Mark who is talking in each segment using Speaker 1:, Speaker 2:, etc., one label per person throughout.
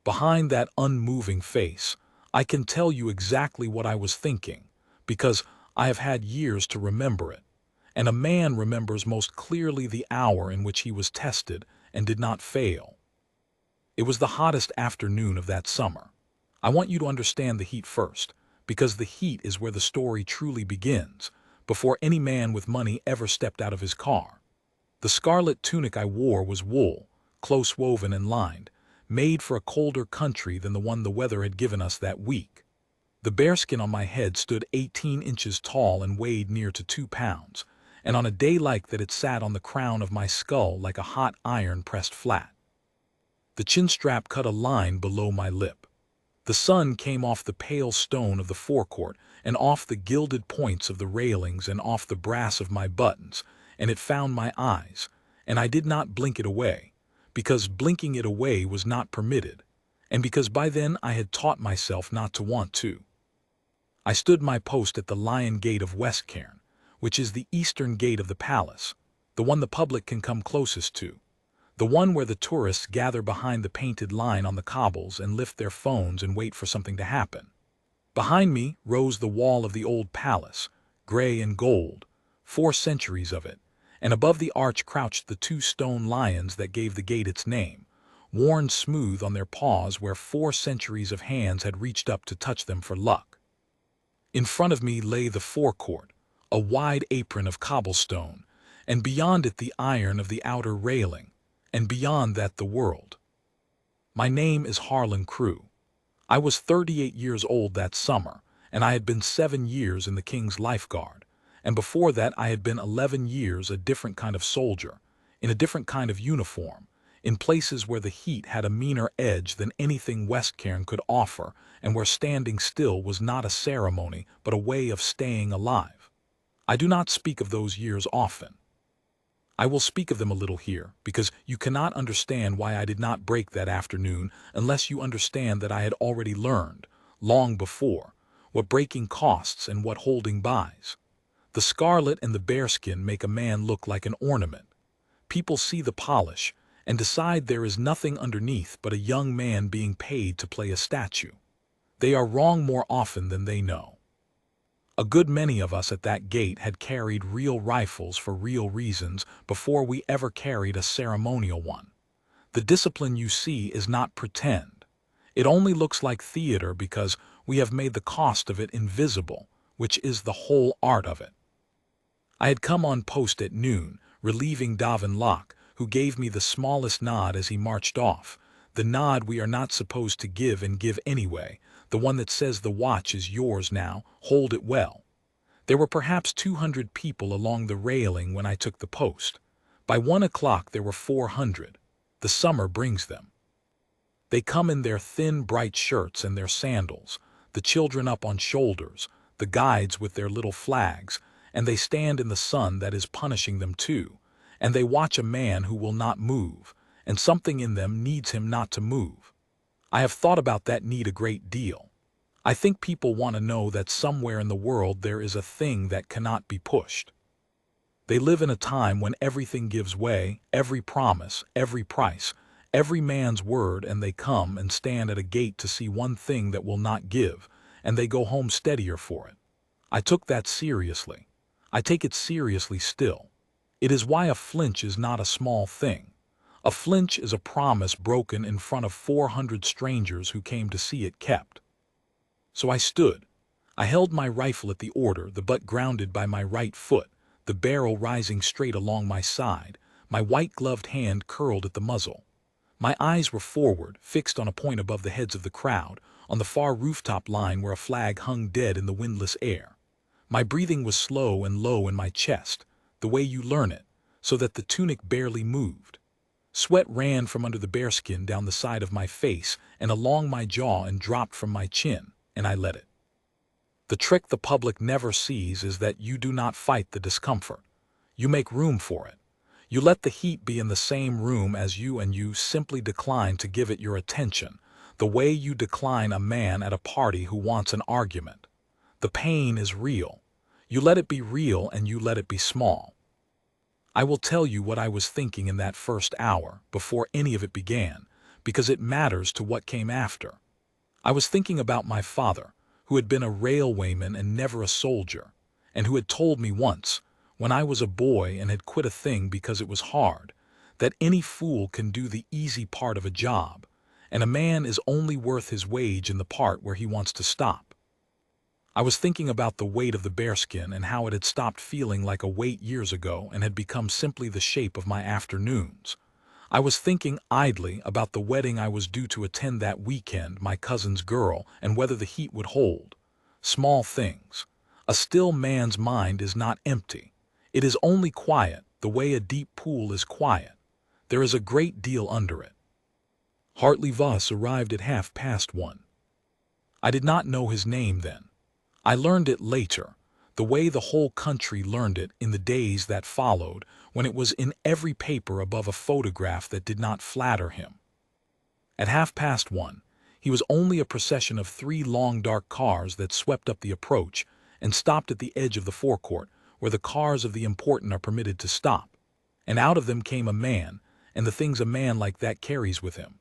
Speaker 1: Behind that unmoving face, I can tell you exactly what I was thinking, because I have had years to remember it. And a man remembers most clearly the hour in which he was tested and did not fail. It was the hottest afternoon of that summer. I want you to understand the heat first, because the heat is where the story truly begins, before any man with money ever stepped out of his car. The scarlet tunic I wore was wool, close woven and lined, made for a colder country than the one the weather had given us that week. The bearskin on my head stood 18 inches tall and weighed near to 2 pounds, and on a day like that it sat on the crown of my skull like a hot iron pressed flat. The chin strap cut a line below my lip. The sun came off the pale stone of the forecourt and off the gilded points of the railings and off the brass of my buttons, and it found my eyes, and I did not blink it away, because blinking it away was not permitted, and because by then I had taught myself not to want to. I stood my post at the Lion Gate of Westcairn, which is the eastern gate of the palace, the one the public can come closest to, the one where the tourists gather behind the painted line on the cobbles and lift their phones and wait for something to happen. Behind me rose the wall of the old palace, gray and gold, 4 centuries of it, and above the arch crouched the 2 stone lions that gave the gate its name, worn smooth on their paws where 4 centuries of hands had reached up to touch them for luck. In front of me lay the forecourt, a wide apron of cobblestone, and beyond it the iron of the outer railing, and beyond that the world. My name is Harlan Crewe. I was 38 years old that summer, and I had been 7 years in the King's Lifeguard, and before that I had been 11 years a different kind of soldier, in a different kind of uniform, in places where the heat had a meaner edge than anything Westcairn could offer, and where standing still was not a ceremony but a way of staying alive. I do not speak of those years often. I will speak of them a little here, because you cannot understand why I did not break that afternoon unless you understand that I had already learned, long before, what breaking costs and what holding buys. The scarlet and the bearskin make a man look like an ornament. People see the polish and decide there is nothing underneath but a young man being paid to play a statue. They are wrong more often than they know. A good many of us at that gate had carried real rifles for real reasons before we ever carried a ceremonial one. The discipline you see is not pretend. It only looks like theater because we have made the cost of it invisible, which is the whole art of it. I had come on post at noon, relieving Davin Locke, who gave me the smallest nod as he marched off, the nod we are not supposed to give and give anyway, the one that says the watch is yours now, hold it well. There were perhaps 200 people along the railing when I took the post. By 1 o'clock there were 400. The summer brings them. They come in their thin, bright shirts and their sandals, the children up on shoulders, the guides with their little flags, and they stand in the sun that is punishing them too, and they watch a man who will not move, and something in them needs him not to move. I have thought about that need a great deal. I think people want to know that somewhere in the world there is a thing that cannot be pushed. They live in a time when everything gives way, every promise, every price, every man's word, and they come and stand at a gate to see one thing that will not give, and they go home steadier for it. I took that seriously. I take it seriously still. It is why a flinch is not a small thing. A flinch is a promise broken in front of 400 strangers who came to see it kept. So I stood. I held my rifle at the order, the butt grounded by my right foot, the barrel rising straight along my side, my white-gloved hand curled at the muzzle. My eyes were forward, fixed on a point above the heads of the crowd, on the far rooftop line where a flag hung dead in the windless air. My breathing was slow and low in my chest, the way you learn it, so that the tunic barely moved. Sweat ran from under the bearskin down the side of my face and along my jaw and dropped from my chin, and I let it. The trick the public never sees is that you do not fight the discomfort. You make room for it. You let the heat be in the same room as you, and you simply decline to give it your attention, the way you decline a man at a party who wants an argument. The pain is real. You let it be real and you let it be small. I will tell you what I was thinking in that first hour, before any of it began, because it matters to what came after. I was thinking about my father, who had been a railwayman and never a soldier, and who had told me once, when I was a boy and had quit a thing because it was hard, that any fool can do the easy part of a job, and a man is only worth his wage in the part where he wants to stop. I was thinking about the weight of the bearskin and how it had stopped feeling like a weight years ago and had become simply the shape of my afternoons. I was thinking idly about the wedding I was due to attend that weekend, my cousin's girl, and whether the heat would hold. Small things. A still man's mind is not empty. It is only quiet, the way a deep pool is quiet. There is a great deal under it. Hartley Voss arrived at 1:30. I did not know his name then. I learned it later, the way the whole country learned it in the days that followed, when it was in every paper above a photograph that did not flatter him. At 1:30, he was only a procession of 3 long dark cars that swept up the approach and stopped at the edge of the forecourt, where the cars of the important are permitted to stop, and out of them came a man, and the things a man like that carries with him.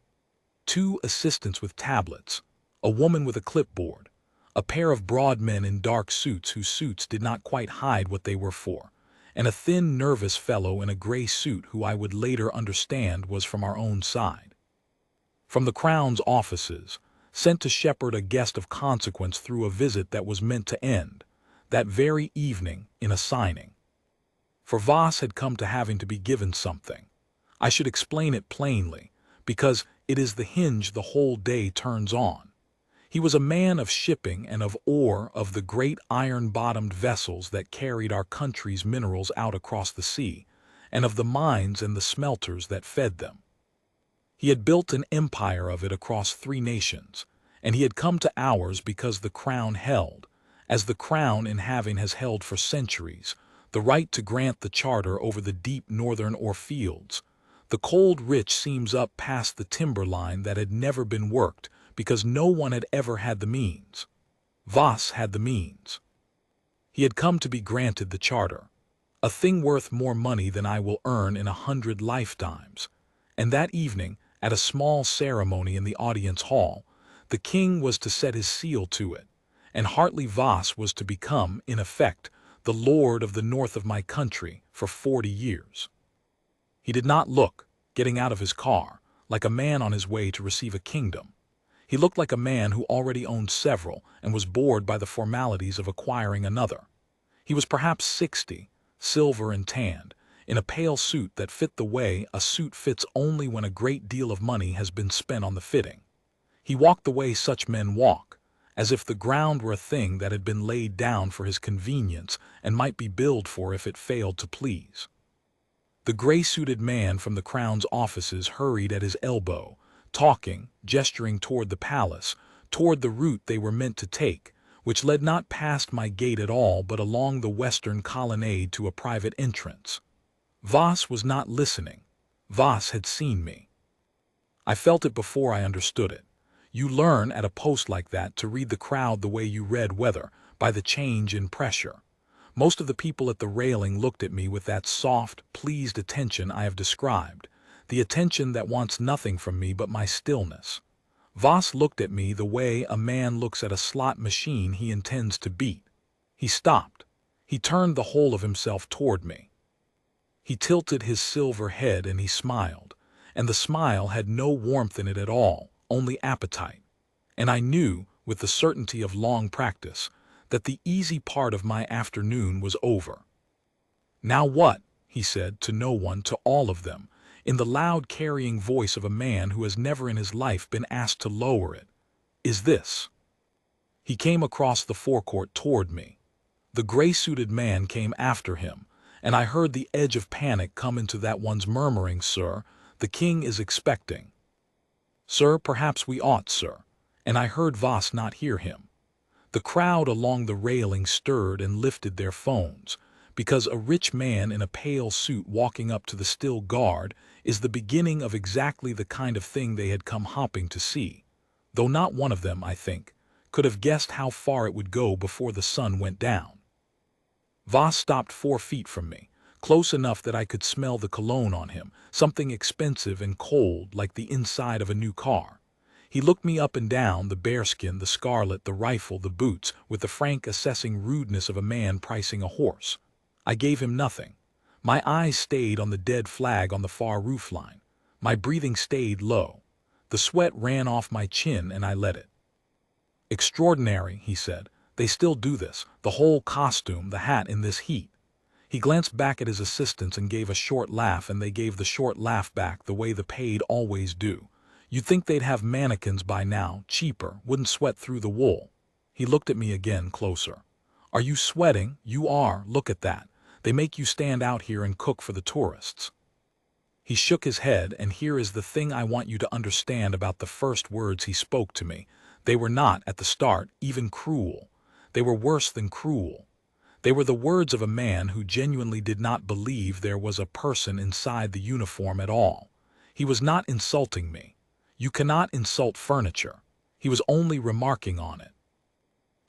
Speaker 1: 2 assistants with tablets, a woman with a clipboard, a pair of broad men in dark suits whose suits did not quite hide what they were for, and a thin, nervous fellow in a gray suit who I would later understand was from our own side. From the Crown's offices, sent to shepherd a guest of consequence through a visit that was meant to end, that very evening, in a signing. For Voss had come to having to be given something. I should explain it plainly, because it is the hinge the whole day turns on. He was a man of shipping and of ore, of the great iron-bottomed vessels that carried our country's minerals out across the sea, and of the mines and the smelters that fed them. He had built an empire of it across 3 nations, and he had come to ours because the Crown held, as the Crown in having has held for centuries, the right to grant the charter over the deep northern ore fields. The cold rich seams up past the timber line that had never been worked, because no one had ever had the means. Voss had the means. He had come to be granted the charter, a thing worth more money than I will earn in 100 lifetimes, and that evening, at a small ceremony in the audience hall, the king was to set his seal to it, and Hartley Voss was to become, in effect, the lord of the north of my country for 40 years. He did not look, getting out of his car, like a man on his way to receive a kingdom. He looked like a man who already owned several and was bored by the formalities of acquiring another. He was perhaps 60, silver and tanned, in a pale suit that fit the way a suit fits only when a great deal of money has been spent on the fitting. He walked the way such men walk, as if the ground were a thing that had been laid down for his convenience and might be billed for if it failed to please. The gray-suited man from the Crown's offices hurried at his elbow, talking, gesturing toward the palace, toward the route they were meant to take, which led not past my gate at all but along the western colonnade to a private entrance. Voss was not listening. Voss had seen me. I felt it before I understood it. You learn at a post like that to read the crowd the way you read weather, by the change in pressure. Most of the people at the railing looked at me with that soft, pleased attention I have described, the attention that wants nothing from me but my stillness. Voss looked at me the way a man looks at a slot machine he intends to beat. He stopped. He turned the whole of himself toward me. He tilted his silver head and he smiled, and the smile had no warmth in it at all, only appetite. And I knew, with the certainty of long practice, that the easy part of my afternoon was over. "Now what?" he said, to no one, to all of them, in the loud carrying voice of a man who has never in his life been asked to lower it. "Is this?" He came across the forecourt toward me. The gray-suited man came after him, and I heard the edge of panic come into that one's murmuring, "Sir, the king is expecting." "Sir, perhaps we ought, sir," and I heard Voss not hear him. The crowd along the railing stirred and lifted their phones, because a rich man in a pale suit walking up to the still guard is the beginning of exactly the kind of thing they had come hopping to see, though not one of them, I think, could have guessed how far it would go before the sun went down. Voss stopped 4 feet from me, close enough that I could smell the cologne on him, something expensive and cold like the inside of a new car. He looked me up and down, the bearskin, the scarlet, the rifle, the boots, with the frank assessing rudeness of a man pricing a horse. I gave him nothing. My eyes stayed on the dead flag on the far roofline. My breathing stayed low. The sweat ran off my chin and I let it. "Extraordinary," he said. "They still do this, the whole costume, the hat in this heat." He glanced back at his assistants and gave a short laugh, and they gave the short laugh back the way the paid always do. You'd think they'd have mannequins by now, cheaper, wouldn't sweat through the wool. He looked at me again, closer. "Are you sweating? You are, look at that. They make you stand out here and cook for the tourists." He shook his head, and here is the thing I want you to understand about the first words he spoke to me. They were not, at the start, even cruel. They were worse than cruel. They were the words of a man who genuinely did not believe there was a person inside the uniform at all. He was not insulting me. You cannot insult furniture. He was only remarking on it.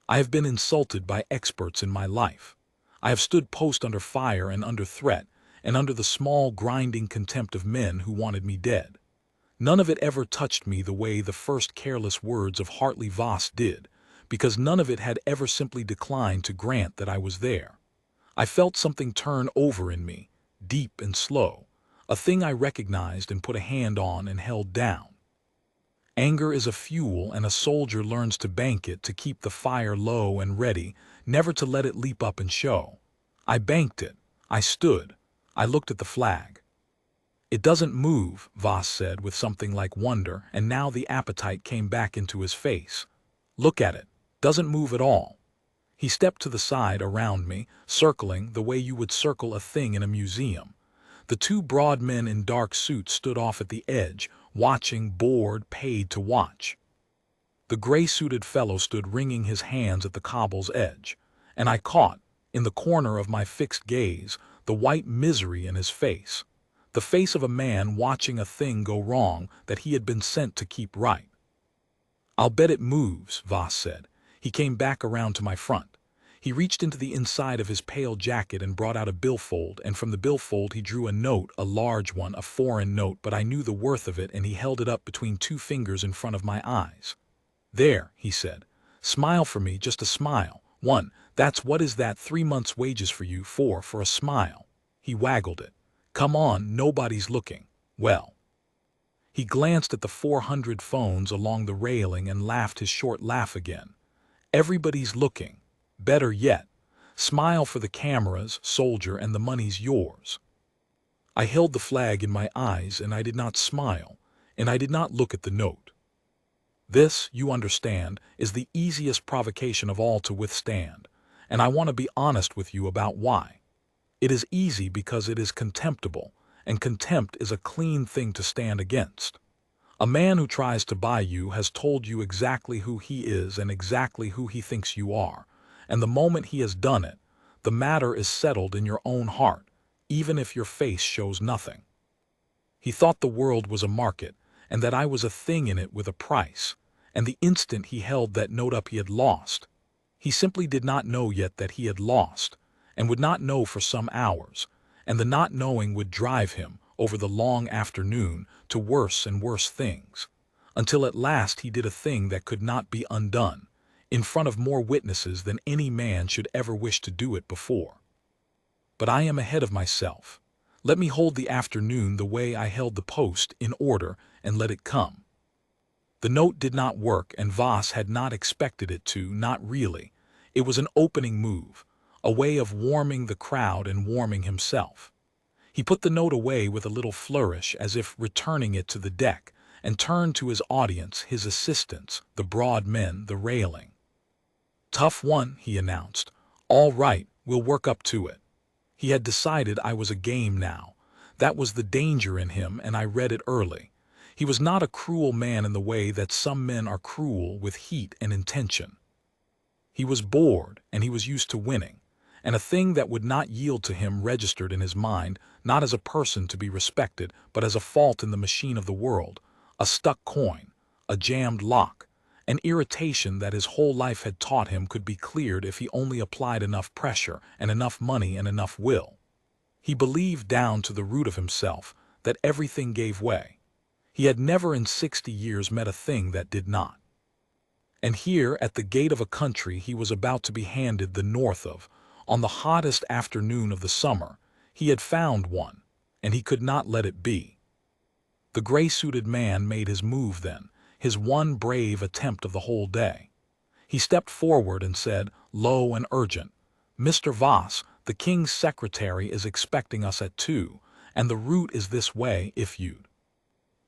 Speaker 1: I have been insulted by experts in my life. I have stood post under fire and under threat, and under the small grinding contempt of men who wanted me dead. None of it ever touched me the way the first careless words of Hartley Voss did, because none of it had ever simply declined to grant that I was there. I felt something turn over in me, deep and slow, a thing I recognized and put a hand on and held down. Anger is a fuel, and a soldier learns to bank it, to keep the fire low and ready, never to let it leap up and show. I banked it. I stood. I looked at the flag. "It doesn't move," Voss said with something like wonder, and now the appetite came back into his face. "Look at it. Doesn't move at all." He stepped to the side around me, circling the way you would circle a thing in a museum. The two broad men in dark suits stood off at the edge, watching, bored, paid to watch. The gray-suited fellow stood wringing his hands at the cobble's edge, and I caught, in the corner of my fixed gaze, the white misery in his face, the face of a man watching a thing go wrong that he had been sent to keep right. "I'll bet it moves," Voss said. He came back around to my front. He reached into the inside of his pale jacket and brought out a billfold, and from the billfold he drew a note, a large one, a foreign note, but I knew the worth of it, and he held it up between two fingers in front of my eyes. "There," he said. "Smile for me, just a smile. What is that, 3 months' wages for you, for a smile." He waggled it. "Come on, nobody's looking. Well." He glanced at the 400 phones along the railing and laughed his short laugh again. "Everybody's looking. Better yet, smile for the cameras, soldier, and the money's yours." I held the flag in my eyes, and I did not smile, and I did not look at the note. This, you understand, is the easiest provocation of all to withstand, and I want to be honest with you about why. It is easy because it is contemptible, and contempt is a clean thing to stand against. A man who tries to buy you has told you exactly who he is and exactly who he thinks you are, and the moment he has done it, the matter is settled in your own heart, even if your face shows nothing. He thought the world was a market, and that I was a thing in it with a price, and the instant he held that note up he had lost. He simply did not know yet that he had lost, and would not know for some hours, and the not knowing would drive him, over the long afternoon, to worse and worse things, until at last he did a thing that could not be undone, in front of more witnesses than any man should ever wish to do it before. But I am ahead of myself. Let me hold the afternoon the way I held the post, in order, and let it come. The note did not work, and Voss had not expected it to, not really. It was an opening move, a way of warming the crowd and warming himself. He put the note away with a little flourish, as if returning it to the deck, and turned to his audience, his assistants, the broad men, the railing. "Tough one," he announced. "All right, we'll work up to it." He had decided I was a game now. That was the danger in him, and I read it early. He was not a cruel man in the way that some men are cruel, with heat and intention. He was bored, and he was used to winning, and a thing that would not yield to him registered in his mind, not as a person to be respected, but as a fault in the machine of the world, a stuck coin, a jammed lock, an irritation that his whole life had taught him could be cleared if he only applied enough pressure and enough money and enough will. He believed down to the root of himself that everything gave way. He had never in 60 years met a thing that did not. And here, at the gate of a country he was about to be handed the north of, on the hottest afternoon of the summer, he had found one, and he could not let it be. The gray-suited man made his move then, his one brave attempt of the whole day. He stepped forward and said, low and urgent, "Mr. Voss, the king's secretary is expecting us at 2, and the route is this way if you'd."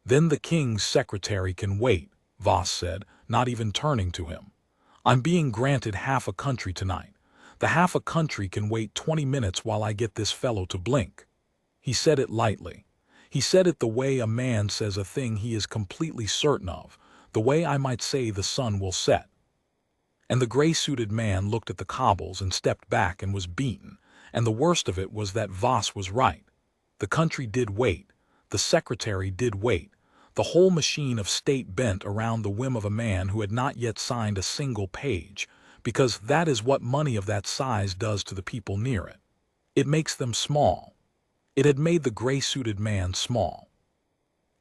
Speaker 1: "Then the king's secretary can wait," Voss said, not even turning to him. "I'm being granted half a country tonight. The half a country can wait 20 minutes while I get this fellow to blink." He said it lightly. He said it the way a man says a thing he is completely certain of, the way I might say the sun will set. And the gray-suited man looked at the cobbles and stepped back and was beaten, and the worst of it was that Voss was right. The country did wait. The secretary did wait. The whole machine of state bent around the whim of a man who had not yet signed a single page, because that is what money of that size does to the people near it. It makes them small. It had made the gray-suited man small.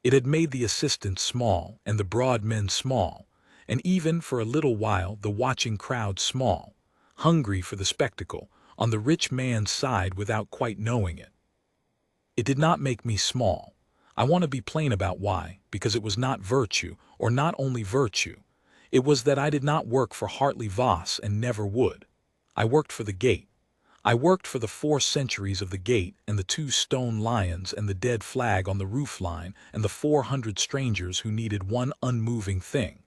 Speaker 1: It had made the assistant small and the broad men small, and even for a little while the watching crowd small, hungry for the spectacle, on the rich man's side without quite knowing it. It did not make me small. I want to be plain about why, because it was not virtue, or not only virtue. It was that I did not work for Hartley Voss and never would. I worked for the gate. I worked for the 4 centuries of the gate and the 2 stone lions and the dead flag on the roof line and the 400 strangers who needed one unmoving thing.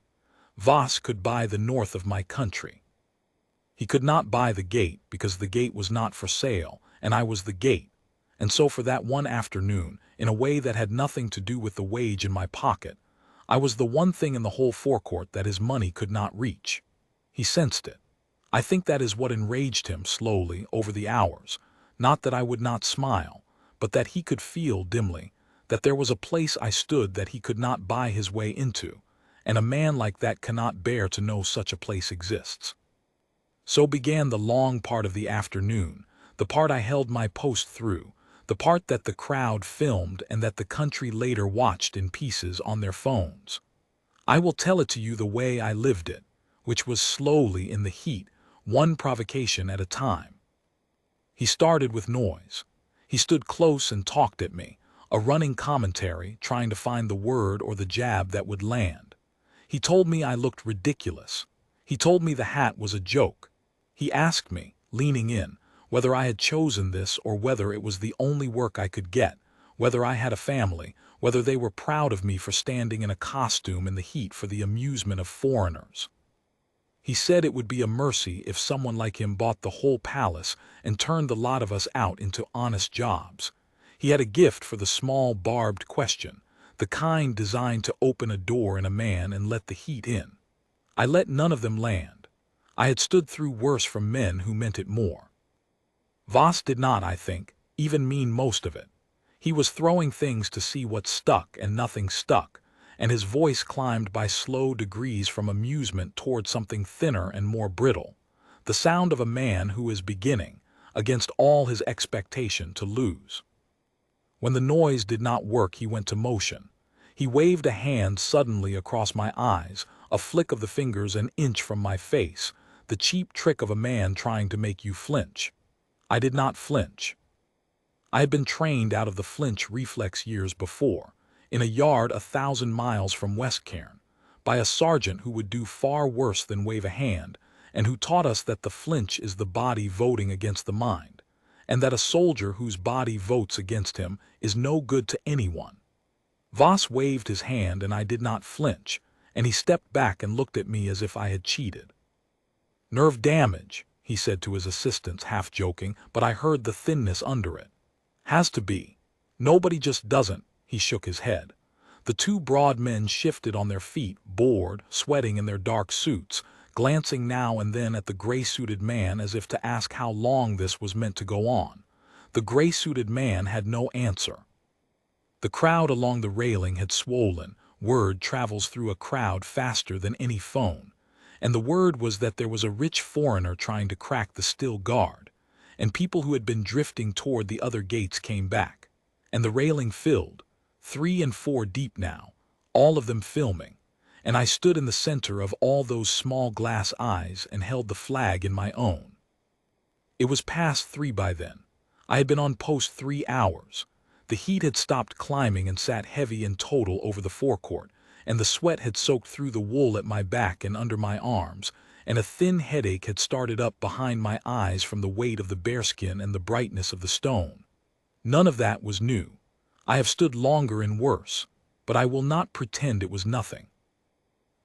Speaker 1: Voss could buy the north of my country. He could not buy the gate because the gate was not for sale, and I was the gate. And so for that one afternoon, in a way that had nothing to do with the wage in my pocket, I was the one thing in the whole forecourt that his money could not reach. He sensed it. I think that is what enraged him slowly over the hours, not that I would not smile, but that he could feel dimly that there was a place I stood that he could not buy his way into, and a man like that cannot bear to know such a place exists. So began the long part of the afternoon, the part I held my post through, the part that the crowd filmed and that the country later watched in pieces on their phones. I will tell it to you the way I lived it, which was slowly in the heat, one provocation at a time. He started with noise. He stood close and talked at me, a running commentary, trying to find the word or the jab that would land. He told me I looked ridiculous. He told me the hat was a joke. He asked me, leaning in, whether I had chosen this or whether it was the only work I could get, whether I had a family, whether they were proud of me for standing in a costume in the heat for the amusement of foreigners. He said it would be a mercy if someone like him bought the whole palace and turned the lot of us out into honest jobs. He had a gift for the small barbed question, the kind designed to open a door in a man and let the heat in. I let none of them land. I had stood through worse from men who meant it more. Voss did not, I think, even mean most of it. He was throwing things to see what stuck, and nothing stuck, and his voice climbed by slow degrees from amusement toward something thinner and more brittle, the sound of a man who is beginning, against all his expectation, to lose. When the noise did not work, he went to motion. He waved a hand suddenly across my eyes, a flick of the fingers an inch from my face, the cheap trick of a man trying to make you flinch. I did not flinch. I had been trained out of the flinch reflex years before, in a yard 1,000 miles from West Cairn, by a sergeant who would do far worse than wave a hand, and who taught us that the flinch is the body voting against the mind, and that a soldier whose body votes against him is no good to anyone. Voss waved his hand and I did not flinch, and he stepped back and looked at me as if I had cheated. "Nerve damage," he said to his assistants, half joking, but I heard the thinness under it. "Has to be. Nobody just doesn't." He shook his head. The 2 broad men shifted on their feet, bored, sweating in their dark suits, glancing now and then at the gray-suited man as if to ask how long this was meant to go on. The gray-suited man had no answer. The crowd along the railing had swollen. Word travels through a crowd faster than any phone. And the word was that there was a rich foreigner trying to crack the still guard. and people who had been drifting toward the other gates came back. And the railing filled, 3 and 4 deep now, all of them filming, and I stood in the center of all those small glass eyes and held the flag in my own. It was past 3 by then. I had been on post 3 hours. The heat had stopped climbing and sat heavy and total over the forecourt, and the sweat had soaked through the wool at my back and under my arms, and a thin headache had started up behind my eyes from the weight of the bearskin and the brightness of the stone. None of that was new. I have stood longer and worse, but I will not pretend it was nothing.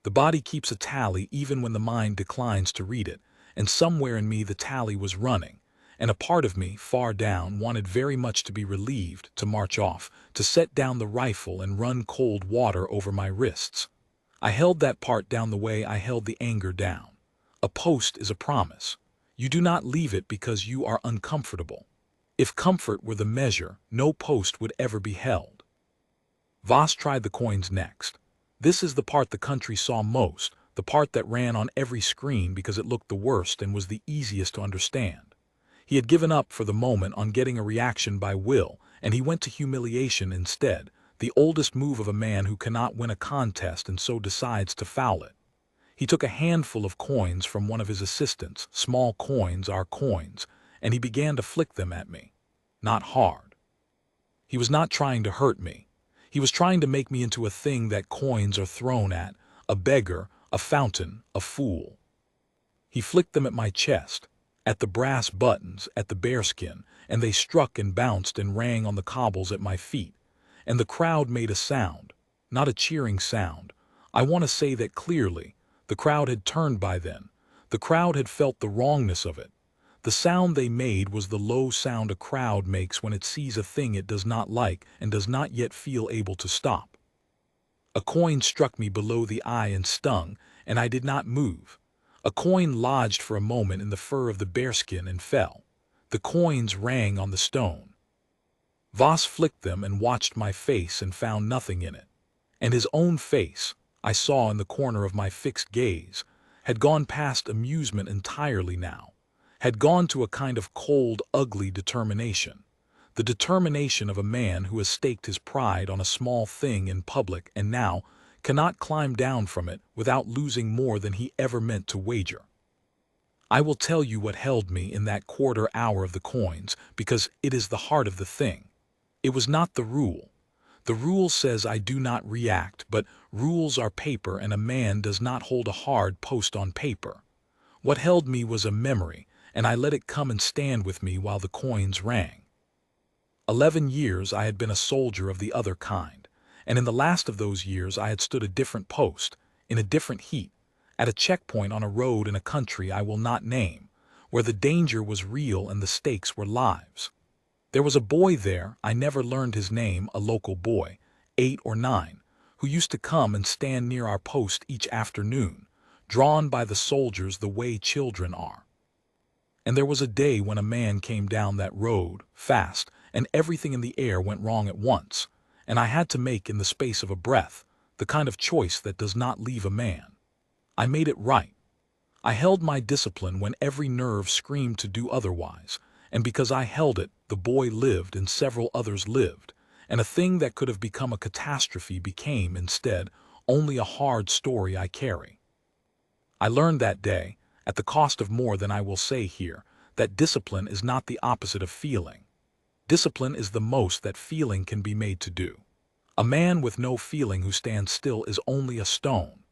Speaker 1: The body keeps a tally even when the mind declines to read it, and somewhere in me the tally was running, and a part of me, far down, wanted very much to be relieved, to march off, to set down the rifle and run cold water over my wrists. I held that part down the way I held the anger down. A post is a promise. You do not leave it because you are uncomfortable. If comfort were the measure, no post would ever be held. Voss tried the coins next. This is the part the country saw most, the part that ran on every screen because it looked the worst and was the easiest to understand. He had given up for the moment on getting a reaction by will, and he went to humiliation instead, the oldest move of a man who cannot win a contest and so decides to foul it. He took a handful of coins from one of his assistants, small coins are coins, and he began to flick them at me. Not hard. He was not trying to hurt me. He was trying to make me into a thing that coins are thrown at, a beggar, a fountain, a fool. He flicked them at my chest, at the brass buttons, at the bearskin, and they struck and bounced and rang on the cobbles at my feet. And the crowd made a sound, not a cheering sound. I want to say that clearly. The crowd had turned by then. The crowd had felt the wrongness of it. The sound they made was the low sound a crowd makes when it sees a thing it does not like and does not yet feel able to stop. A coin struck me below the eye and stung, and I did not move. A coin lodged for a moment in the fur of the bearskin and fell. The coins rang on the stone. Voss flicked them and watched my face and found nothing in it. And his own face, I saw in the corner of my fixed gaze, had gone past amusement entirely now, had gone to a kind of cold, ugly determination. The determination of a man who has staked his pride on a small thing in public and now cannot climb down from it without losing more than he ever meant to wager. I will tell you what held me in that quarter hour of the coins, because it is the heart of the thing. It was not the rule. The rule says I do not react, but rules are paper and a man does not hold a hard post on paper. What held me was a memory, and I let it come and stand with me while the coins rang. 11 years I had been a soldier of the other kind, and in the last of those years I had stood a different post, in a different heat, at a checkpoint on a road in a country I will not name, where the danger was real and the stakes were lives. There was a boy there, I never learned his name, a local boy, 8 or 9, who used to come and stand near our post each afternoon, drawn by the soldiers the way children are. And there was a day when a man came down that road, fast, and everything in the air went wrong at once, and I had to make in the space of a breath, the kind of choice that does not leave a man. I made it right. I held my discipline when every nerve screamed to do otherwise, and because I held it, the boy lived and several others lived, and a thing that could have become a catastrophe became, instead, only a hard story I carry. I learned that day, at the cost of more than I will say here, that discipline is not the opposite of feeling. Discipline is the most that feeling can be made to do. A man with no feeling who stands still is only a stone.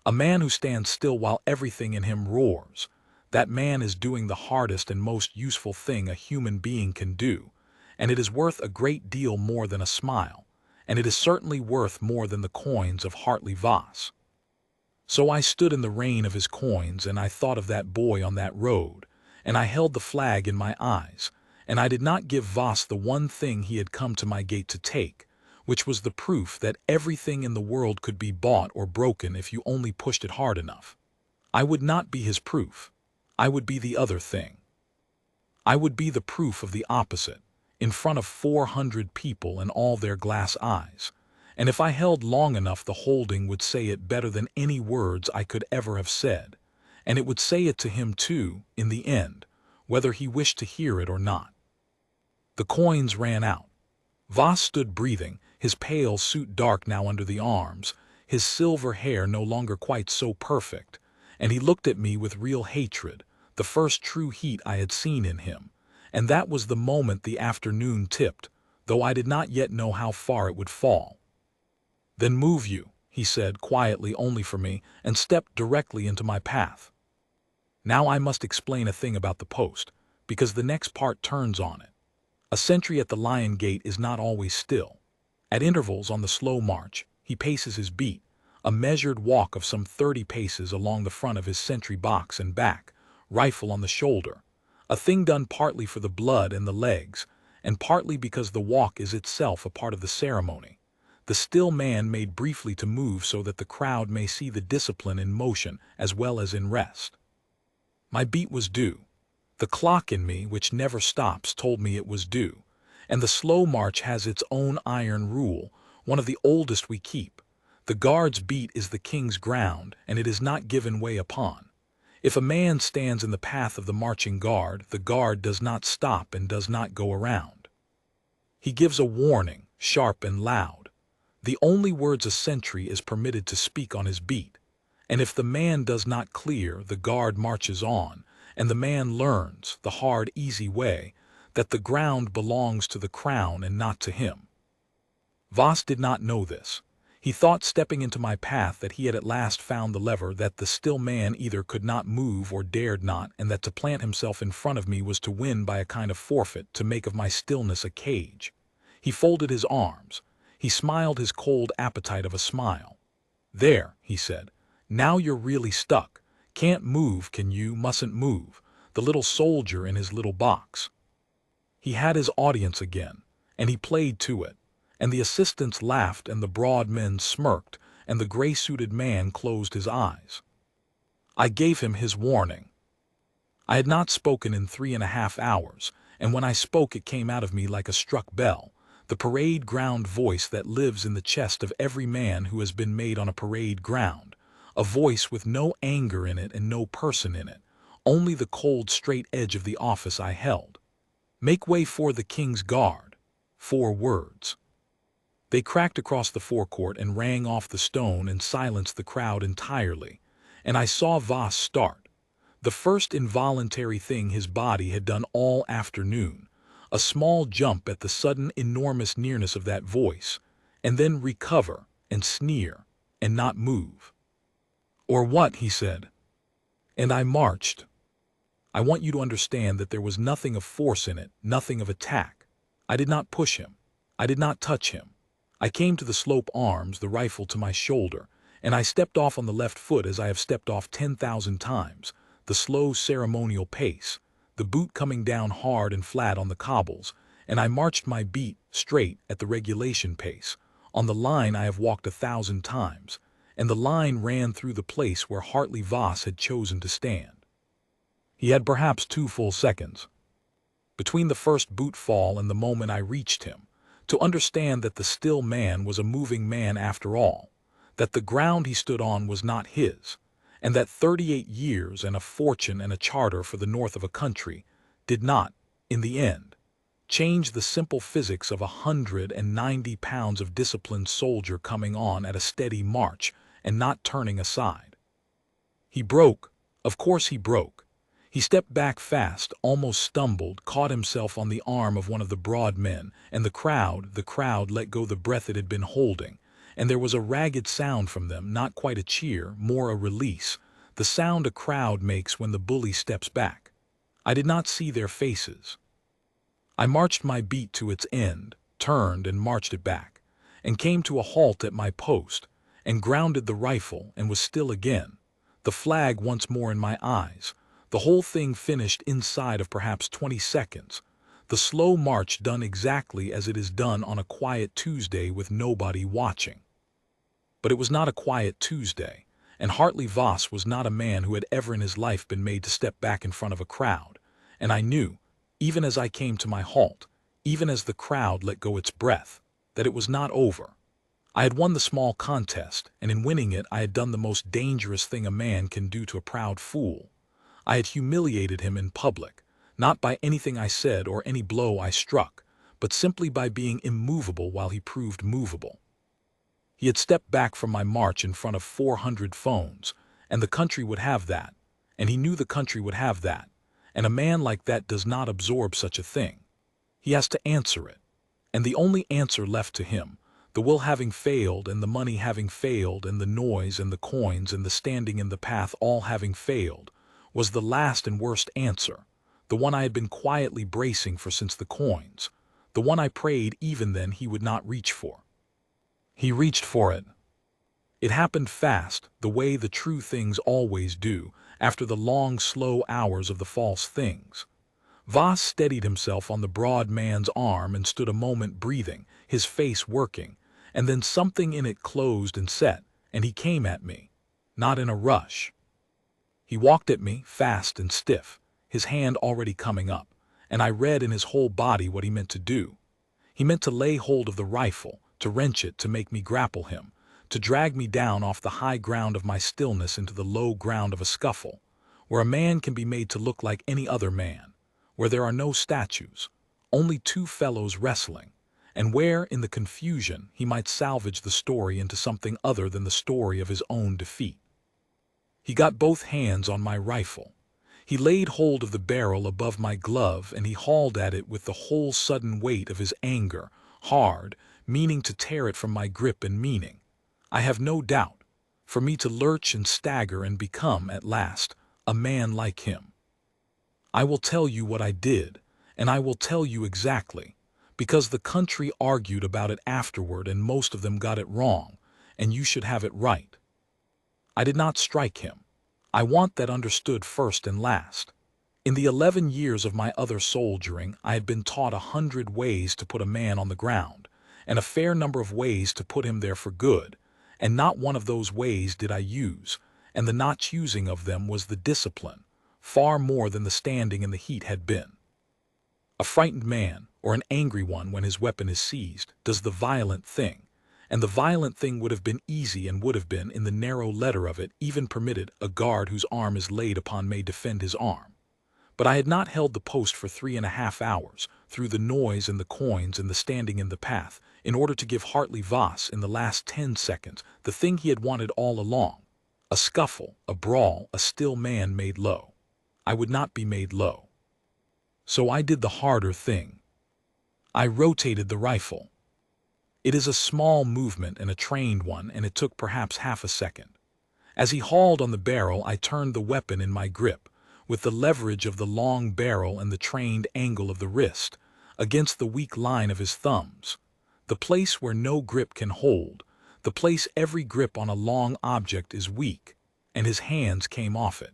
Speaker 1: A man who stands still while everything in him roars, that man is doing the hardest and most useful thing a human being can do, and it is worth a great deal more than a smile, and it is certainly worth more than the coins of Hartley Voss. So I stood in the rain of his coins, and I thought of that boy on that road, and I held the flag in my eyes, and I did not give Voss the one thing he had come to my gate to take, which was the proof that everything in the world could be bought or broken if you only pushed it hard enough. I would not be his proof. I would be the other thing. I would be the proof of the opposite, in front of 400 people and all their glass eyes, and if I held long enough the holding would say it better than any words I could ever have said, and it would say it to him too, in the end, whether he wished to hear it or not. The coins ran out. Voss stood breathing, his pale suit dark now under the arms, his silver hair no longer quite so perfect, and he looked at me with real hatred, the first true heat I had seen in him, and that was the moment the afternoon tipped, though I did not yet know how far it would fall. "Then move you," he said quietly only for me, and stepped directly into my path. Now I must explain a thing about the post, because the next part turns on it. A sentry at the lion gate is not always still. At intervals on the slow march, he paces his beat, a measured walk of some 30 paces along the front of his sentry box and back, rifle on the shoulder, a thing done partly for the blood and the legs, and partly because the walk is itself a part of the ceremony. The still man made briefly to move so that the crowd may see the discipline in motion as well as in rest. My beat was due. The clock in me, which never stops, told me it was due, and the slow march has its own iron rule, one of the oldest we keep. The guard's beat is the king's ground, and it is not given way upon. If a man stands in the path of the marching guard, the guard does not stop and does not go around. He gives a warning, sharp and loud. The only words a sentry is permitted to speak on his beat, and if the man does not clear, the guard marches on, and the man learns, the hard, easy way, that the ground belongs to the crown and not to him. Voss did not know this. He thought, stepping into my path, that he had at last found the lever, that the still man either could not move or dared not, and that to plant himself in front of me was to win by a kind of forfeit, to make of my stillness a cage. He folded his arms. He smiled his cold appetite of a smile. "There," he said, "now you're really stuck. Can't move, can you? Mustn't move. The little soldier in his little box." He had his audience again, and he played to it, and the assistants laughed and the broad men smirked, and the gray-suited man closed his eyes. I gave him his warning. I had not spoken in 3.5 hours, and when I spoke it came out of me like a struck bell, the parade ground voice that lives in the chest of every man who has been made on a parade ground, a voice with no anger in it and no person in it, only the cold straight edge of the office I held. "Make way for the king's guard." 4 words. They cracked across the forecourt and rang off the stone and silenced the crowd entirely, and I saw Voss start. The first involuntary thing his body had done all afternoon, a small jump at the sudden enormous nearness of that voice, and then recover and sneer and not move. "Or what?" he said. And I marched. I want you to understand that there was nothing of force in it, nothing of attack. I did not push him. I did not touch him. I came to the slope arms, the rifle to my shoulder, and I stepped off on the left foot as I have stepped off 10,000 times, the slow ceremonial pace, the boot coming down hard and flat on the cobbles, and I marched my beat straight at the regulation pace, on the line I have walked 1,000 times, and the line ran through the place where Hartley Voss had chosen to stand. He had perhaps 2 full seconds between the first boot fall and the moment I reached him, to understand that the still man was a moving man after all, that the ground he stood on was not his, and that 38 years and a fortune and a charter for the north of a country did not, in the end, change the simple physics of 190 pounds of disciplined soldier coming on at a steady march and not turning aside. He broke. Of course he broke. He stepped back fast, almost stumbled, caught himself on the arm of one of the broad men, and the crowd let go the breath it had been holding, and there was a ragged sound from them, not quite a cheer, more a release, the sound a crowd makes when the bully steps back. I did not see their faces. I marched my beat to its end, turned and marched it back, and came to a halt at my post, and grounded the rifle and was still again, the flag once more in my eyes, the whole thing finished inside of perhaps 20 seconds, the slow march done exactly as it is done on a quiet Tuesday with nobody watching. But it was not a quiet Tuesday, and Hartley Voss was not a man who had ever in his life been made to step back in front of a crowd, and I knew, even as I came to my halt, even as the crowd let go its breath, that it was not over. I had won the small contest, and in winning it I had done the most dangerous thing a man can do to a proud fool. I had humiliated him in public, not by anything I said or any blow I struck, but simply by being immovable while he proved movable. He had stepped back from my march in front of 400 phones, and the country would have that, and he knew the country would have that, and a man like that does not absorb such a thing. He has to answer it, and the only answer left to him, the will having failed and the money having failed and the noise and the coins and the standing in the path all having failed, was the last and worst answer, the one I had been quietly bracing for since the coins, the one I prayed even then he would not reach for. He reached for it. It happened fast, the way the true things always do, after the long, slow hours of the false things. Voss steadied himself on the broad man's arm and stood a moment breathing, his face working, and then something in it closed and set, and he came at me, not in a rush. He walked at me, fast and stiff, his hand already coming up, and I read in his whole body what he meant to do. He meant to lay hold of the rifle, to wrench it, to make me grapple him, to drag me down off the high ground of my stillness into the low ground of a scuffle, where a man can be made to look like any other man, where there are no statues, only two fellows wrestling, and where, in the confusion, he might salvage the story into something other than the story of his own defeat. He got both hands on my rifle. He laid hold of the barrel above my glove, and he hauled at it with the whole sudden weight of his anger, hard, meaning to tear it from my grip and meaning, I have no doubt, for me to lurch and stagger and become, at last, a man like him. I will tell you what I did, and I will tell you exactly, because the country argued about it afterward and most of them got it wrong, and you should have it right. I did not strike him. I want that understood first and last. In the 11 years of my other soldiering, I had been taught 100 ways to put a man on the ground, and a fair number of ways to put him there for good, and not one of those ways did I use, and the not choosing of them was the discipline, far more than the standing in the heat had been. A frightened man, or an angry one when his weapon is seized, does the violent thing, and the violent thing would have been easy and would have been, in the narrow letter of it, even permitted, a guard whose arm is laid upon may defend his arm. But I had not held the post for 3.5 hours, through the noise and the coins and the standing in the path, in order to give Hartley Voss, in the last 10 seconds, the thing he had wanted all along. A scuffle, a brawl, a still man made low. I would not be made low. So I did the harder thing. I rotated the rifle. It is a small movement and a trained one, and it took perhaps half a second. As he hauled on the barrel, I turned the weapon in my grip, with the leverage of the long barrel and the trained angle of the wrist, against the weak line of his thumbs, the place where no grip can hold, the place every grip on a long object is weak, and his hands came off it.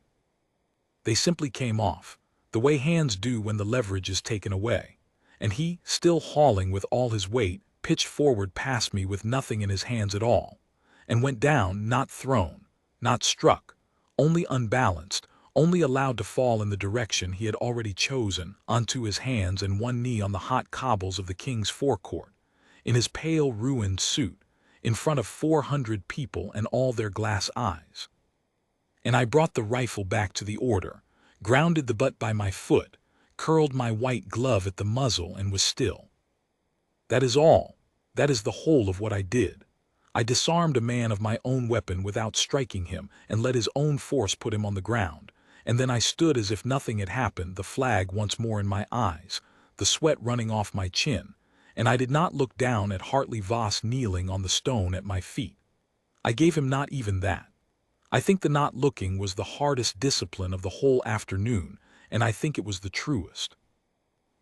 Speaker 1: They simply came off, the way hands do when the leverage is taken away, and he, still hauling with all his weight, pitched forward past me with nothing in his hands at all, and went down, not thrown, not struck, only unbalanced, only allowed to fall in the direction he had already chosen, onto his hands and one knee on the hot cobbles of the king's forecourt, in his pale ruined suit, in front of 400 people and all their glass eyes. And I brought the rifle back to the order, grounded the butt by my foot, curled my white glove at the muzzle, and was still. That is all. That is the whole of what I did. I disarmed a man of my own weapon without striking him, and let his own force put him on the ground, and then I stood as if nothing had happened, the flag once more in my eyes, the sweat running off my chin, and I did not look down at Hartley Voss kneeling on the stone at my feet. I gave him not even that. I think the not looking was the hardest discipline of the whole afternoon, and I think it was the truest.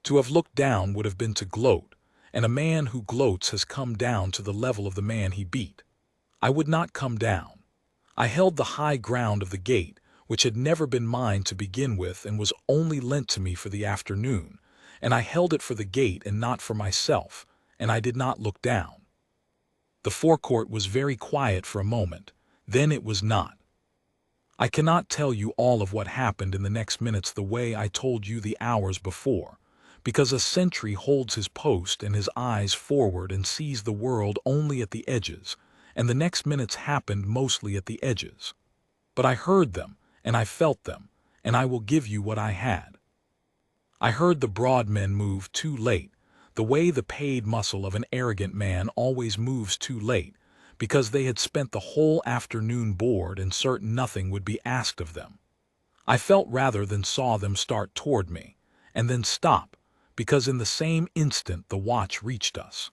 Speaker 1: To have looked down would have been to gloat, and a man who gloats has come down to the level of the man he beat. I would not come down. I held the high ground of the gate, which had never been mine to begin with and was only lent to me for the afternoon, and I held it for the gate and not for myself, and I did not look down. The forecourt was very quiet for a moment, then it was not. I cannot tell you all of what happened in the next minutes the way I told you the hours before, because a sentry holds his post and his eyes forward and sees the world only at the edges, and the next minutes happened mostly at the edges. But I heard them, and I felt them, and I will give you what I had. I heard the broad men move too late, the way the paid muscle of an arrogant man always moves too late, because they had spent the whole afternoon bored and certain nothing would be asked of them. I felt rather than saw them start toward me, and then stop, because in the same instant the watch reached us.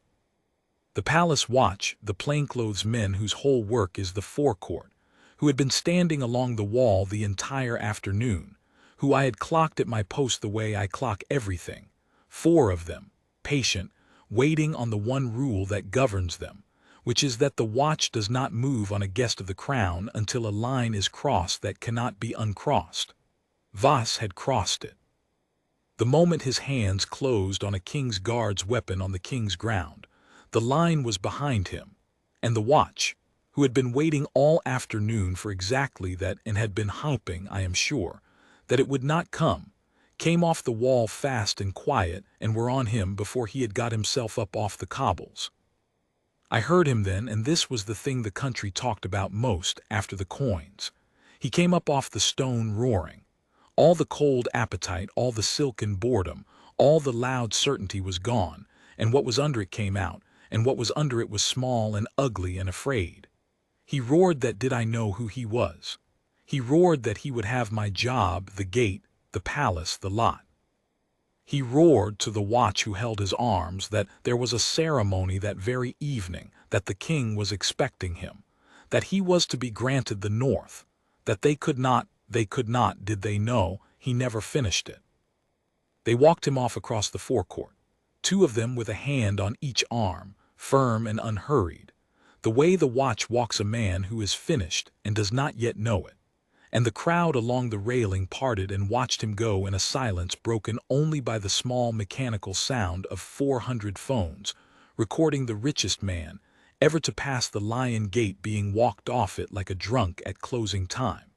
Speaker 1: The palace watch, the plainclothes men whose whole work is the forecourt, who had been standing along the wall the entire afternoon, who I had clocked at my post the way I clock everything, 4 of them, patient, waiting on the one rule that governs them, which is that the watch does not move on a guest of the crown until a line is crossed that cannot be uncrossed. Voss had crossed it. The moment his hands closed on a king's guard's weapon on the king's ground, the line was behind him, and the watch, who had been waiting all afternoon for exactly that and had been hoping, I am sure, that it would not come, came off the wall fast and quiet and were on him before he had got himself up off the cobbles. I heard him then, and this was the thing the country talked about most after the coins. He came up off the stone roaring. All the cold appetite, all the silken boredom, all the loud certainty was gone, and what was under it came out, and what was under it was small and ugly and afraid. He roared that did I know who he was. He roared that he would have my job, the gate, the palace, the lot. He roared to the watch who held his arms that there was a ceremony that very evening, that the king was expecting him, that he was to be granted the north, that they could not, did they know, he never finished it. They walked him off across the forecourt, 2 of them with a hand on each arm, firm and unhurried, the way the watch walks a man who is finished and does not yet know it. And the crowd along the railing parted and watched him go in a silence broken only by the small mechanical sound of 400 phones, recording the richest man ever to pass the Lion Gate being walked off it like a drunk at closing time.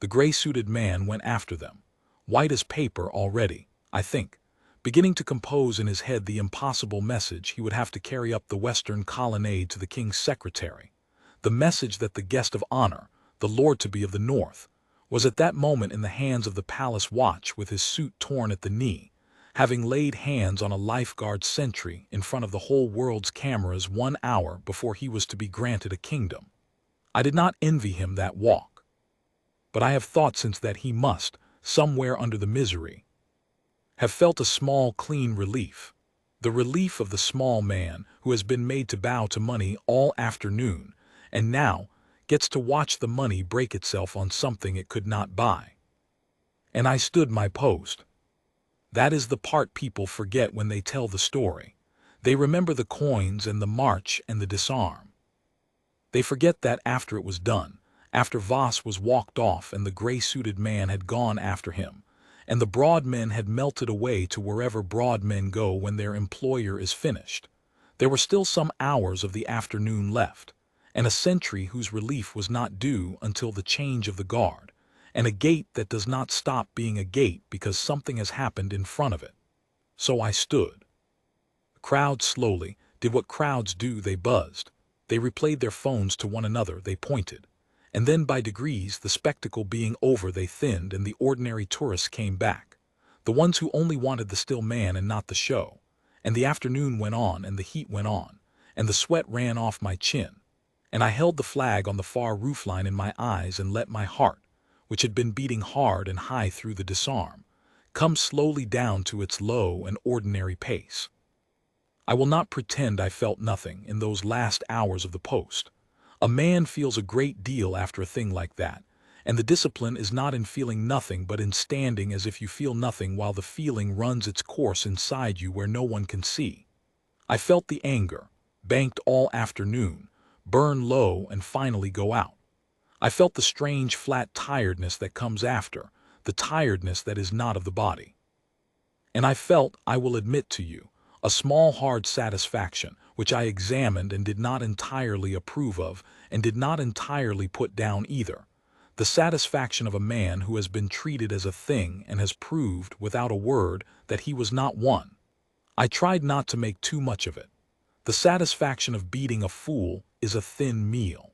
Speaker 1: The gray-suited man went after them, white as paper already, I think, beginning to compose in his head the impossible message he would have to carry up the western colonnade to the king's secretary, the message that the guest of honor, the lord-to-be of the north, was at that moment in the hands of the palace watch with his suit torn at the knee, having laid hands on a lifeguard sentry in front of the whole world's cameras 1 hour before he was to be granted a kingdom. I did not envy him that walk. But I have thought since that he must, somewhere under the misery, have felt a small clean relief, the relief of the small man who has been made to bow to money all afternoon, and now gets to watch the money break itself on something it could not buy. And I stood my post. That is the part people forget when they tell the story. They remember the coins and the march and the disarm. They forget that after it was done, after Voss was walked off and the gray-suited man had gone after him, and the broad men had melted away to wherever broad men go when their employer is finished, there were still some hours of the afternoon left, and a sentry whose relief was not due until the change of the guard, and a gate that does not stop being a gate because something has happened in front of it. So I stood. The crowd slowly did what crowds do. They buzzed. They replayed their phones to one another. They pointed. And then by degrees, the spectacle being over, they thinned and the ordinary tourists came back, the ones who only wanted the still man and not the show. And the afternoon went on and the heat went on, and the sweat ran off my chin. And I held the flag on the far roofline in my eyes and let my heart, which had been beating hard and high through the disarm, come slowly down to its low and ordinary pace. I will not pretend I felt nothing in those last hours of the post. A man feels a great deal after a thing like that, and the discipline is not in feeling nothing but in standing as if you feel nothing while the feeling runs its course inside you where no one can see. I felt the anger, banked all afternoon, burn low and finally go out. I felt the strange flat tiredness that comes after, the tiredness that is not of the body. And I felt, I will admit to you, a small hard satisfaction, which I examined and did not entirely approve of, and did not entirely put down either, the satisfaction of a man who has been treated as a thing and has proved, without a word, that he was not one. I tried not to make too much of it. The satisfaction of beating a fool is a thin meal.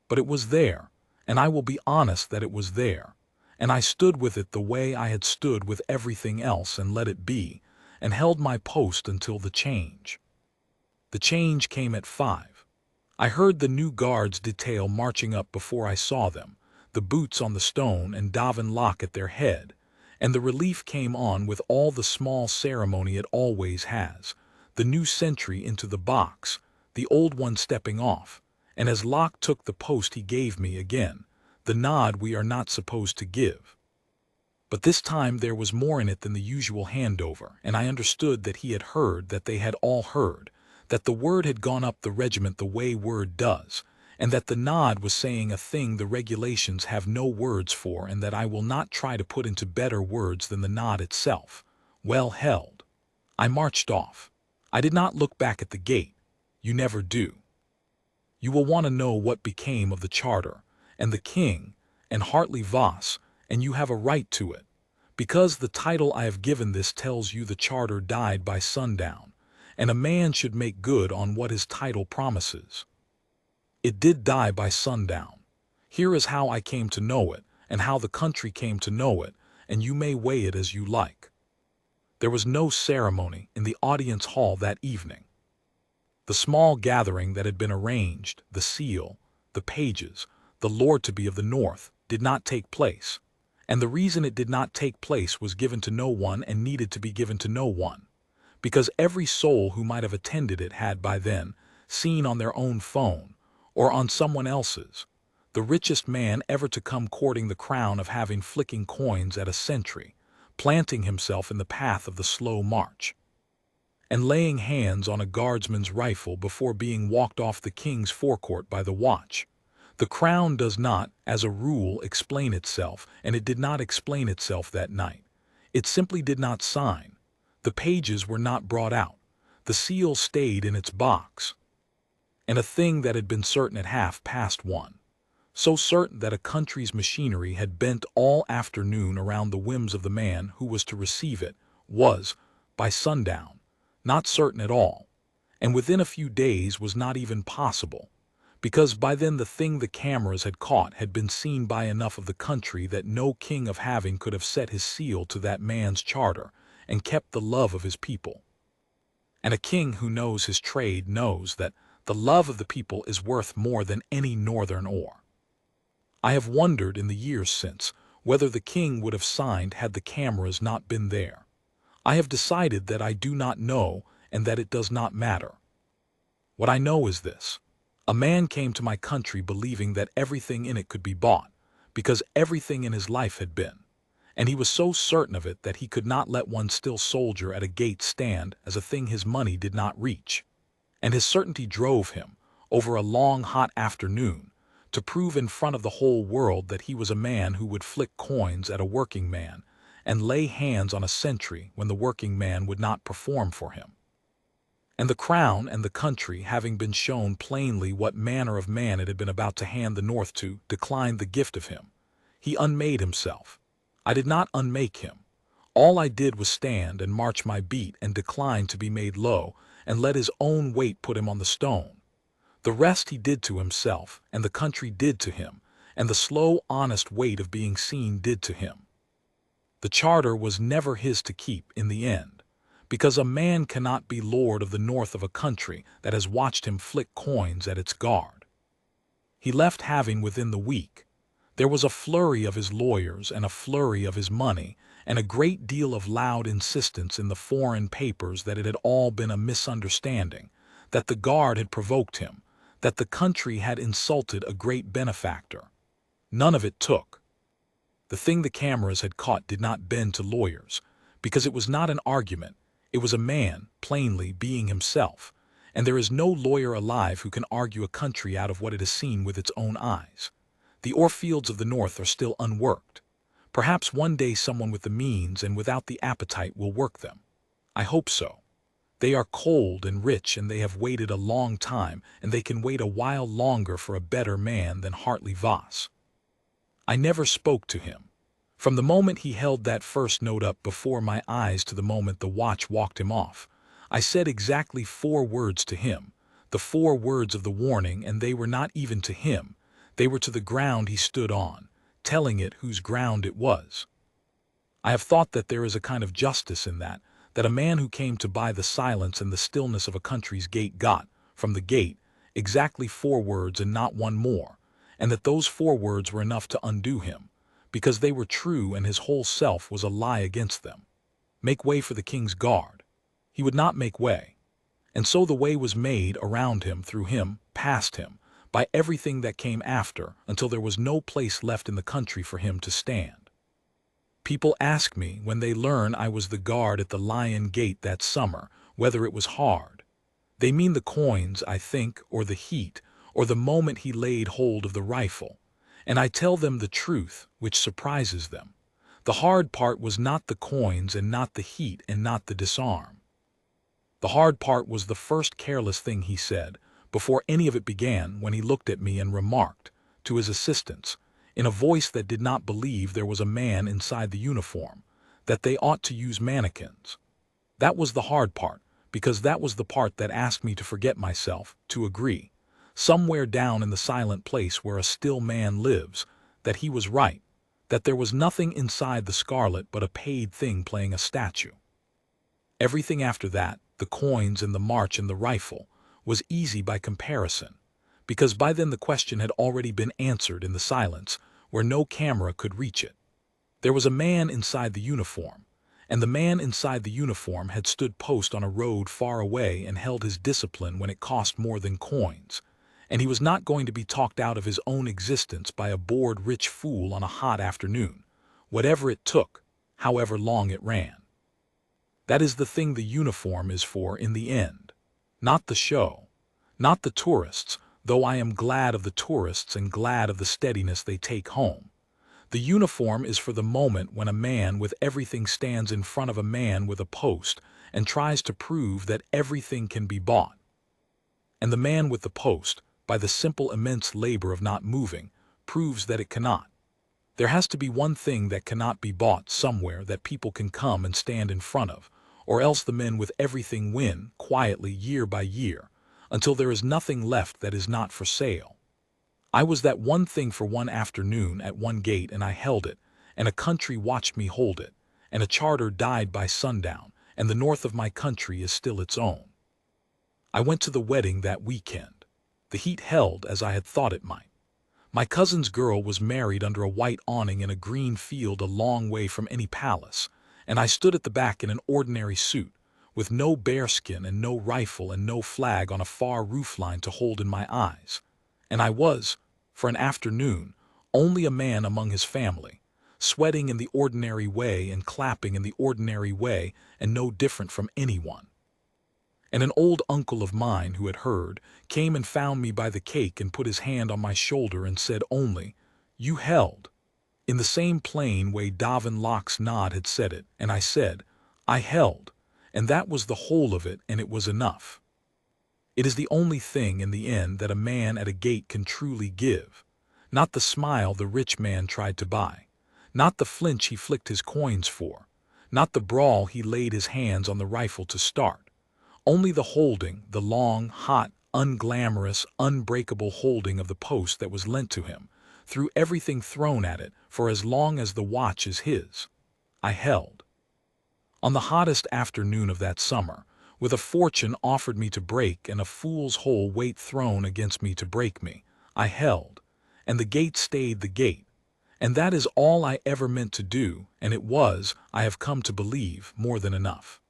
Speaker 1: But it was there, and I will be honest that it was there, and I stood with it the way I had stood with everything else and let it be, and held my post until the change. The change came at 5. I heard the new guards detail marching up before I saw them, the boots on the stone and Davin Lock at their head, and the relief came on with all the small ceremony it always has, the new sentry into the box, the old one stepping off, and as Locke took the post he gave me again, the nod we are not supposed to give. But this time there was more in it than the usual handover, and I understood that he had heard, that they had all heard, that the word had gone up the regiment the way word does, and that the nod was saying a thing the regulations have no words for and that I will not try to put into better words than the nod itself. Well held. I marched off. I did not look back at the gate. You never do. You will want to know what became of the charter, and the king, and Hartley Voss, and you have a right to it, because the title I have given this tells you the charter died by sundown, and a man should make good on what his title promises. It did die by sundown. Here is how I came to know it, and how the country came to know it, and you may weigh it as you like. There was no ceremony in the audience hall that evening. The small gathering that had been arranged, the seal, the pages, the Lord-to-be of the North, did not take place, and the reason it did not take place was given to no one and needed to be given to no one, because every soul who might have attended it had by then seen on their own phone, or on someone else's, the richest man ever to come courting the crown of having flicking coins at a sentry, planting himself in the path of the slow march, and laying hands on a guardsman's rifle before being walked off the king's forecourt by the watch. The crown does not, as a rule, explain itself, and it did not explain itself that night. It simply did not sign. The pages were not brought out. The seal stayed in its box. And a thing that had been certain at 1:30, so certain that a country's machinery had bent all afternoon around the whims of the man who was to receive it, was, by sundown, not certain at all, and within a few days was not even possible, because by then the thing the cameras had caught had been seen by enough of the country that no king of having could have set his seal to that man's charter and kept the love of his people. And a king who knows his trade knows that the love of the people is worth more than any northern ore. I have wondered in the years since whether the king would have signed had the cameras not been there. I have decided that I do not know and that it does not matter. What I know is this. A man came to my country believing that everything in it could be bought, because everything in his life had been, and he was so certain of it that he could not let one still soldier at a gate stand as a thing his money did not reach. And his certainty drove him, over a long hot afternoon, to prove in front of the whole world that he was a man who would flick coins at a working man and lay hands on a sentry when the working man would not perform for him. And the crown and the country, having been shown plainly what manner of man it had been about to hand the North to, declined the gift of him. He unmade himself. I did not unmake him. All I did was stand and march my beat and decline to be made low, and let his own weight put him on the stone. The rest he did to himself, and the country did to him, and the slow, honest weight of being seen did to him. The charter was never his to keep in the end, because a man cannot be lord of the north of a country that has watched him flick coins at its guard. He left having within the week. There was a flurry of his lawyers and a flurry of his money, and a great deal of loud insistence in the foreign papers that it had all been a misunderstanding, that the guard had provoked him, that the country had insulted a great benefactor. None of it took. The thing the cameras had caught did not bend to lawyers, because it was not an argument. It was a man, plainly, being himself, and there is no lawyer alive who can argue a country out of what it has seen with its own eyes. The ore fields of the North are still unworked. Perhaps one day someone with the means and without the appetite will work them. I hope so. They are cold and rich, and they have waited a long time, and they can wait a while longer for a better man than Hartley Voss. I never spoke to him. From the moment he held that first note up before my eyes to the moment the watch walked him off, I said exactly 4 words to him, the 4 words of the warning, and they were not even to him. They were to the ground he stood on, telling it whose ground it was. I have thought that there is a kind of justice in that a man who came to buy the silence and the stillness of a country's gate got, from the gate, exactly 4 words and not one more, and that those 4 words were enough to undo him, because they were true and his whole self was a lie against them. Make way for the king's guard. He would not make way. And so the way was made around him, through him, past him, by everything that came after, until there was no place left in the country for him to stand. People ask me, when they learn I was the guard at the Lion Gate that summer, whether it was hard. They mean the coins, I think, or the heat, or the moment he laid hold of the rifle. And I tell them the truth, which surprises them. The hard part was not the coins and not the heat and not the disarm. The hard part was the first careless thing he said, before any of it began, when he looked at me and remarked, to his assistants, in a voice that did not believe there was a man inside the uniform, that they ought to use mannequins. That was the hard part, because that was the part that asked me to forget myself, to agree, somewhere down in the silent place where a still man lives, that he was right, that there was nothing inside the scarlet but a paid thing playing a statue. Everything after that, the coins and the march and the rifle, was easy by comparison, because by then the question had already been answered in the silence, where no camera could reach it. There was a man inside the uniform, and the man inside the uniform had stood post on a road far away and held his discipline when it cost more than coins, and he was not going to be talked out of his own existence by a bored rich fool on a hot afternoon, whatever it took, however long it ran. That is the thing the uniform is for in the end. Not the show. Not the tourists, though I am glad of the tourists and glad of the steadiness they take home. The uniform is for the moment when a man with everything stands in front of a man with a post and tries to prove that everything can be bought. And the man with the post, by the simple immense labor of not moving, proves that it cannot. There has to be one thing that cannot be bought somewhere that people can come and stand in front of, or else the men with everything win, quietly, year by year, until there is nothing left that is not for sale. I was that one thing for one afternoon at one gate, and I held it, and a country watched me hold it, and a charter died by sundown, and the north of my country is still its own. I went to the wedding that weekend. The heat held as I had thought it might. My cousin's girl was married under a white awning in a green field a long way from any palace, and I stood at the back in an ordinary suit, with no bearskin and no rifle and no flag on a far roofline to hold in my eyes. And I was, for an afternoon, only a man among his family, sweating in the ordinary way and clapping in the ordinary way, and no different from anyone. And an old uncle of mine who had heard came and found me by the cake and put his hand on my shoulder and said only, "You held," in the same plain way Davin Locke's nod had said it, and I said, "I held," and that was the whole of it, and it was enough. It is the only thing in the end that a man at a gate can truly give, not the smile the rich man tried to buy, not the flinch he flicked his coins for, not the brawl he laid his hands on the rifle to start, only the holding, the long, hot, unglamorous, unbreakable holding of the post that was lent to him, through everything thrown at it, for as long as the watch is his. I held. On the hottest afternoon of that summer, with a fortune offered me to break and a fool's whole weight thrown against me to break me, I held, and the gate stayed the gate, and that is all I ever meant to do, and it was, I have come to believe, more than enough.